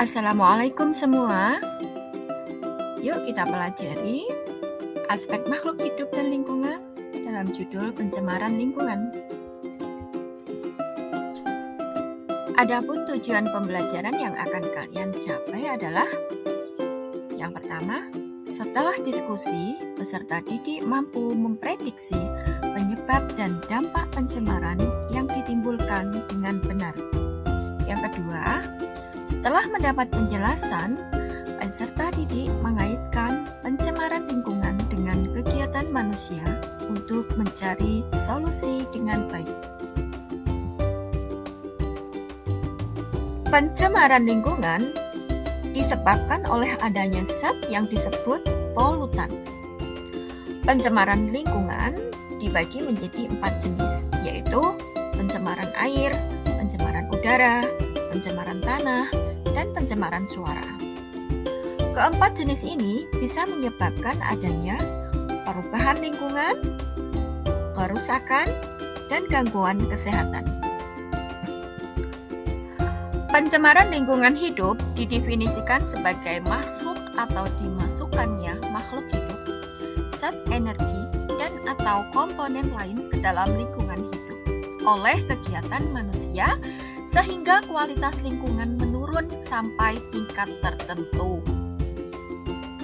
Assalamualaikum semua. Yuk kita pelajari aspek makhluk hidup dan lingkungan dalam judul pencemaran lingkungan. Adapun tujuan pembelajaran yang akan kalian capai adalah: yang pertama, setelah diskusi, peserta didik mampu memprediksi penyebab dan dampak pencemaran yang ditimbulkan dengan benar. Yang kedua, setelah mendapat penjelasan, peserta didik mengaitkan pencemaran lingkungan dengan kegiatan manusia untuk mencari solusi dengan baik. Pencemaran lingkungan disebabkan oleh adanya zat yang disebut polutan. Pencemaran lingkungan dibagi menjadi 4 jenis, yaitu pencemaran air, pencemaran udara, pencemaran tanah, dan pencemaran suara. Keempat jenis ini bisa menyebabkan adanya perubahan lingkungan, kerusakan, dan gangguan kesehatan. Pencemaran lingkungan hidup didefinisikan sebagai masuk atau dimasukkannya makhluk hidup, zat energi, dan atau komponen lain ke dalam lingkungan hidup oleh kegiatan manusia sehingga kualitas lingkungan menurun sampai tingkat tertentu.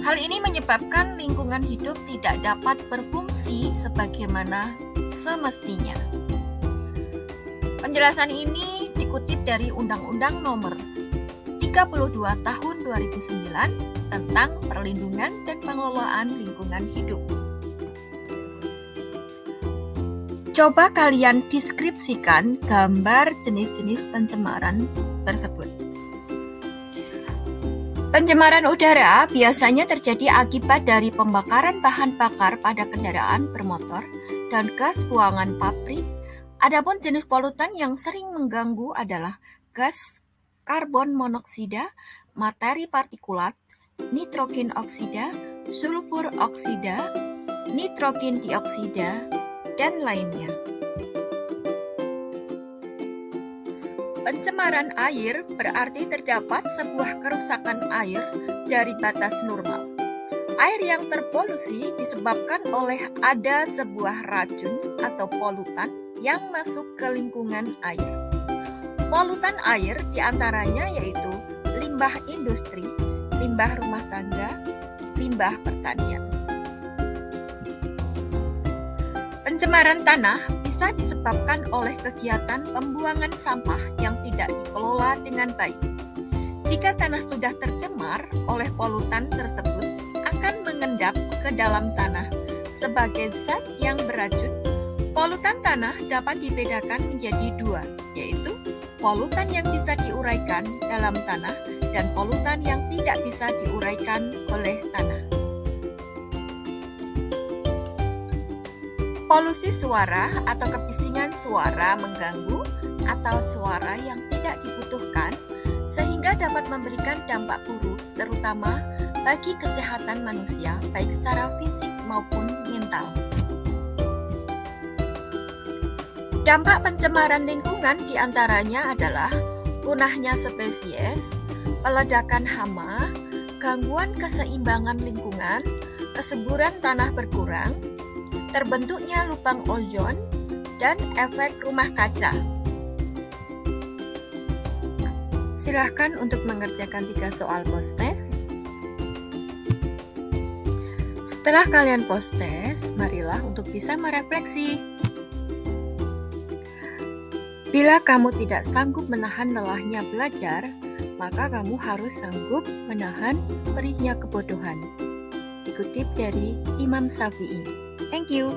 Hal ini menyebabkan lingkungan hidup tidak dapat berfungsi sebagaimana semestinya. Penjelasan ini dikutip dari Undang-Undang Nomor 32 Tahun 2009 tentang Perlindungan dan Pengelolaan Lingkungan Hidup. Coba kalian deskripsikan gambar jenis-jenis pencemaran tersebut. Pencemaran udara biasanya terjadi akibat dari pembakaran bahan bakar pada kendaraan bermotor dan gas buangan pabrik. Adapun jenis polutan yang sering mengganggu adalah gas karbon monoksida, materi partikulat, nitrogen oksida, sulfur oksida, nitrogen dioksida, dan lainnya. Pencemaran air berarti terdapat sebuah kerusakan air dari batas normal. Air yang terpolusi disebabkan oleh ada sebuah racun atau polutan yang masuk ke lingkungan air. Polutan air diantaranya yaitu limbah industri, limbah rumah tangga, limbah pertanian. Pencemaran tanah bisa disebabkan oleh kegiatan pembuangan sampah yang tidak dikelola dengan baik. Jika tanah sudah tercemar oleh polutan tersebut, akan mengendap ke dalam tanah sebagai zat yang beracun. Polutan tanah dapat dibedakan menjadi 2, yaitu polutan yang bisa diuraikan dalam tanah dan polutan yang tidak bisa diuraikan oleh tanah. Polusi suara atau kebisingan suara mengganggu atau suara yang tidak dibutuhkan sehingga dapat memberikan dampak buruk terutama bagi kesehatan manusia baik secara fisik maupun mental. Dampak pencemaran lingkungan diantaranya adalah punahnya spesies, peledakan hama, gangguan keseimbangan lingkungan, kesuburan tanah berkurang, terbentuknya lubang ozon, dan efek rumah kaca. Silahkan untuk mengerjakan 3 soal post-test. Setelah kalian post-test, marilah untuk bisa merefleksi. Bila kamu tidak sanggup menahan lelahnya belajar, maka kamu harus sanggup menahan perihnya kebodohan. Dikutip dari Imam Syafi'i. Thank you.